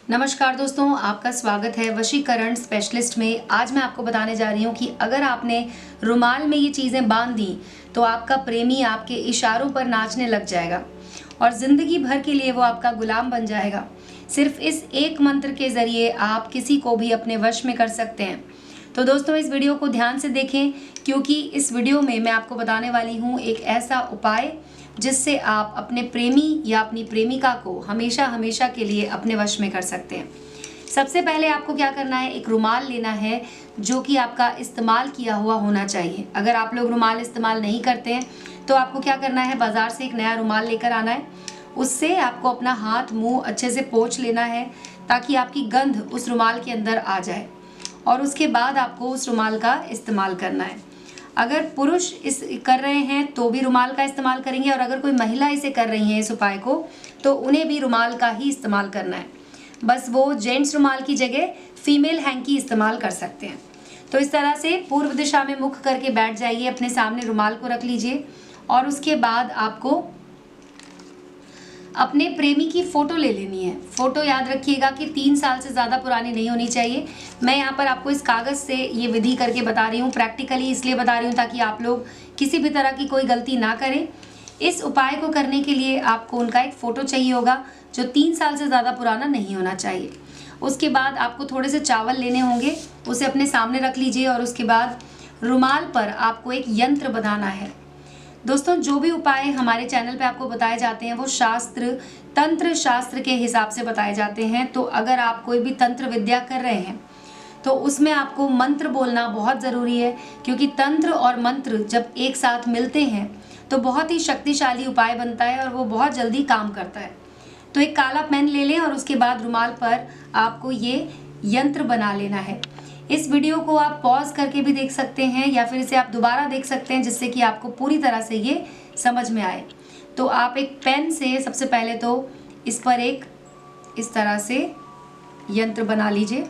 नमस्कार दोस्तों, आपका स्वागत है वशीकरण स्पेशलिस्ट में। आज मैं आपको बताने जा रही हूँ कि अगर आपने रुमाल में ये चीज़ें बांध दी तो आपका प्रेमी आपके इशारों पर नाचने लग जाएगा और ज़िंदगी भर के लिए वो आपका गुलाम बन जाएगा। सिर्फ इस एक मंत्र के ज़रिए आप किसी को भी अपने वश में कर सकते हैं। तो दोस्तों, इस वीडियो को ध्यान से देखें क्योंकि इस वीडियो में मैं आपको बताने वाली हूँ एक ऐसा उपाय जिससे आप अपने प्रेमी या अपनी प्रेमिका को हमेशा हमेशा के लिए अपने वश में कर सकते हैं। सबसे पहले आपको क्या करना है, एक रुमाल लेना है जो कि आपका इस्तेमाल किया हुआ होना चाहिए। अगर आप लोग रुमाल इस्तेमाल नहीं करते हैं तो आपको क्या करना है, बाज़ार से एक नया रुमाल लेकर आना है। उससे आपको अपना हाथ मुंह अच्छे से पोंछ लेना है ताकि आपकी गंध उस रुमाल के अंदर आ जाए और उसके बाद आपको उस रुमाल का इस्तेमाल करना है। अगर पुरुष इस कर रहे हैं तो भी रुमाल का इस्तेमाल करेंगे और अगर कोई महिला इसे कर रही हैं इस उपाय को तो उन्हें भी रुमाल का ही इस्तेमाल करना है। बस वो जेंट्स रुमाल की जगह फीमेल हैंकी इस्तेमाल कर सकते हैं। तो इस तरह से पूर्व दिशा में मुख करके बैठ जाइए, अपने सामने रुमाल को रख लीजिए और उसके बाद आपको अपने प्रेमी की फ़ोटो ले लेनी है। फ़ोटो याद रखिएगा कि 3 साल से ज़्यादा पुरानी नहीं होनी चाहिए। मैं यहाँ पर आपको इस कागज़ से ये विधि करके बता रही हूँ, प्रैक्टिकली इसलिए बता रही हूँ ताकि आप लोग किसी भी तरह की कोई गलती ना करें। इस उपाय को करने के लिए आपको उनका एक फ़ोटो चाहिए होगा जो 3 साल से ज़्यादा पुराना नहीं होना चाहिए। उसके बाद आपको थोड़े से चावल लेने होंगे, उसे अपने सामने रख लीजिए और उसके बाद रुमाल पर आपको एक यंत्र बनाना है। दोस्तों, जो भी उपाय हमारे चैनल पे आपको बताए जाते हैं वो तंत्र शास्त्र के हिसाब से बताए जाते हैं। तो अगर आप कोई भी तंत्र विद्या कर रहे हैं तो उसमें आपको मंत्र बोलना बहुत ज़रूरी है क्योंकि तंत्र और मंत्र जब एक साथ मिलते हैं तो बहुत ही शक्तिशाली उपाय बनता है और वो बहुत जल्दी काम करता है। तो एक काला पेन ले लें और उसके बाद रुमाल पर आपको ये यंत्र बना लेना है। इस वीडियो को आप पॉज करके भी देख सकते हैं या फिर इसे आप दोबारा देख सकते हैं जिससे कि आपको पूरी तरह से ये समझ में आए। तो आप एक पेन से सबसे पहले तो इस पर एक इस तरह से यंत्र बना लीजिए।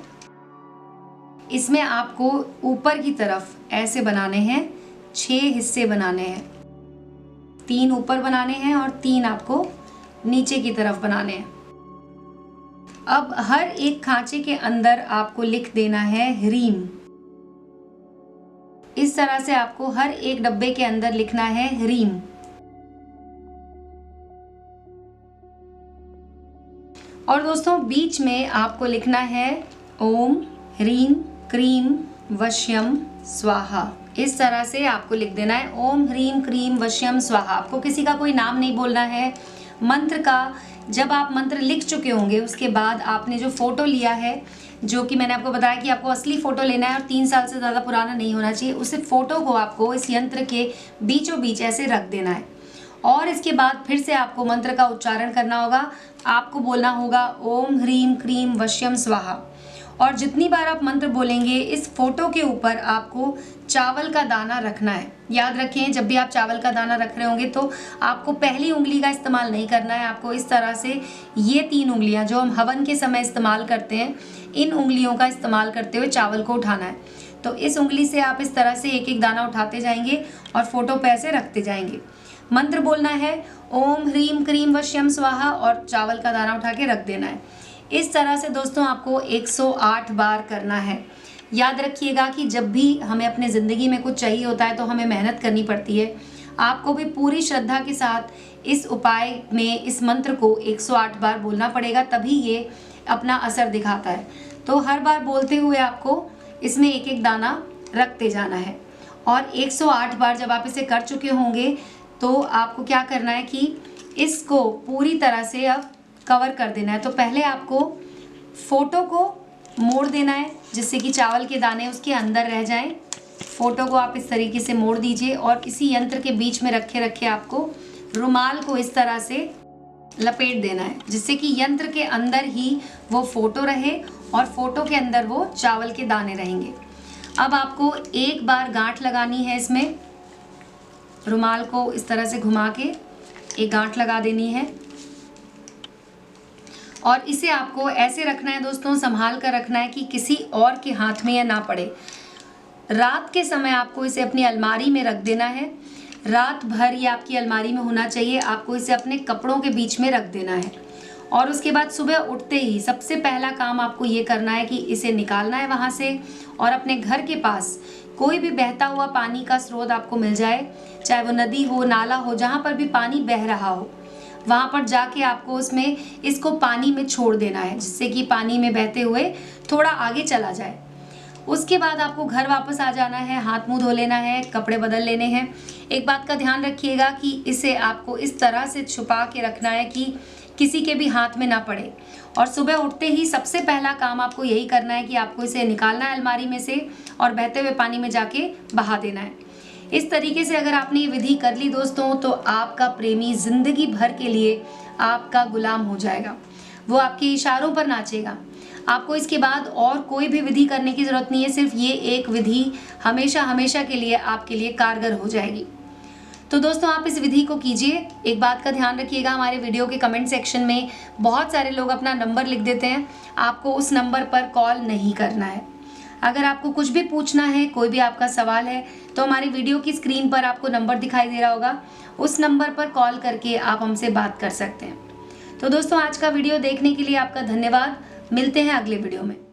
इसमें आपको ऊपर की तरफ ऐसे बनाने हैं, 6 हिस्से बनाने हैं। 3 ऊपर बनाने हैं और 3 आपको नीचे की तरफ बनाने हैं। अब हर एक खांचे के अंदर आपको लिख देना है ह्रीम। इस तरह से आपको हर एक डब्बे के अंदर लिखना है ह्रीम। और दोस्तों, बीच में आपको लिखना है ओम ह्रीम क्रीम वश्यम स्वाहा। इस तरह से आपको लिख देना है ओम ह्रीम क्रीम वश्यम स्वाहा। आपको किसी का कोई नाम नहीं बोलना है। मंत्र का जब आप मंत्र लिख चुके होंगे उसके बाद आपने जो फ़ोटो लिया है, जो कि मैंने आपको बताया कि आपको असली फ़ोटो लेना है और 3 साल से ज़्यादा पुराना नहीं होना चाहिए, उस फ़ोटो को आपको इस यंत्र के बीचों बीच ऐसे रख देना है और इसके बाद फिर से आपको मंत्र का उच्चारण करना होगा। आपको बोलना होगा ओम ह्रीम क्रीम वश्यम स्वाहा और जितनी बार आप मंत्र बोलेंगे इस फोटो के ऊपर आपको चावल का दाना रखना है। याद रखें, जब भी आप चावल का दाना रख रहे होंगे तो आपको पहली उंगली का इस्तेमाल नहीं करना है। आपको इस तरह से ये 3 उंगलियां जो हम हवन के समय इस्तेमाल करते हैं, इन उंगलियों का इस्तेमाल करते हुए चावल को उठाना है। तो इस उंगली से आप इस तरह से एक एक दाना उठाते जाएंगे और फोटो पे ऐसे रखते जाएंगे। मंत्र बोलना है ओम ह्रीम क्रीम वश्यम स्वाहा और चावल का दाना उठा के रख देना है। इस तरह से दोस्तों आपको 108 बार करना है। याद रखिएगा कि जब भी हमें अपने ज़िंदगी में कुछ चाहिए होता है तो हमें मेहनत करनी पड़ती है। आपको भी पूरी श्रद्धा के साथ इस उपाय में इस मंत्र को 108 बार बोलना पड़ेगा, तभी ये अपना असर दिखाता है। तो हर बार बोलते हुए आपको इसमें एक एक दाना रखते जाना है और 108 बार जब आप इसे कर चुके होंगे तो आपको क्या करना है कि इसको पूरी तरह से अब कवर कर देना है। तो पहले आपको फ़ोटो को मोड़ देना है जिससे कि चावल के दाने उसके अंदर रह जाएं। फ़ोटो को आप इस तरीके से मोड़ दीजिए और इसी यंत्र के बीच में रखे रखे आपको रुमाल को इस तरह से लपेट देना है जिससे कि यंत्र के अंदर ही वो फ़ोटो रहे और फ़ोटो के अंदर वो चावल के दाने रहेंगे। अब आपको एक बार गांठ लगानी है, इसमें रुमाल को इस तरह से घुमा के एक गांठ लगा देनी है और इसे आपको ऐसे रखना है दोस्तों, संभाल कर रखना है कि किसी और के हाथ में यह ना पड़े। रात के समय आपको इसे अपनी अलमारी में रख देना है। रात भर ये आपकी अलमारी में होना चाहिए। आपको इसे अपने कपड़ों के बीच में रख देना है और उसके बाद सुबह उठते ही सबसे पहला काम आपको ये करना है कि इसे निकालना है वहाँ से, और अपने घर के पास कोई भी बहता हुआ पानी का स्रोत आपको मिल जाए, चाहे वो नदी हो, नाला हो, जहाँ पर भी पानी बह रहा हो, वहाँ पर जाके आपको उसमें इसको पानी में छोड़ देना है, जिससे कि पानी में बहते हुए थोड़ा आगे चला जाए। उसके बाद आपको घर वापस आ जाना है, हाथ मुंह धो लेना है, कपड़े बदल लेने हैं। एक बात का ध्यान रखिएगा कि इसे आपको इस तरह से छुपा के रखना है कि किसी के भी हाथ में ना पड़े। और सुबह उठते ही सबसे पहला काम आपको यही करना है कि आपको इसे निकालना है अलमारी में से और बहते हुए पानी में जाके बहा देना है। इस तरीके से अगर आपने ये विधि कर ली दोस्तों, तो आपका प्रेमी जिंदगी भर के लिए आपका गुलाम हो जाएगा, वो आपके इशारों पर नाचेगा। आपको इसके बाद और कोई भी विधि करने की ज़रूरत नहीं है, सिर्फ ये एक विधि हमेशा हमेशा के लिए आपके लिए कारगर हो जाएगी। तो दोस्तों आप इस विधि को कीजिए। एक बात का ध्यान रखिएगा, हमारे वीडियो के कमेंट सेक्शन में बहुत सारे लोग अपना नंबर लिख देते हैं, आपको उस नंबर पर कॉल नहीं करना है। अगर आपको कुछ भी पूछना है, कोई भी आपका सवाल है, तो हमारी वीडियो की स्क्रीन पर आपको नंबर दिखाई दे रहा होगा, उस नंबर पर कॉल करके आप हमसे बात कर सकते हैं। तो दोस्तों आज का वीडियो देखने के लिए आपका धन्यवाद। मिलते हैं अगले वीडियो में।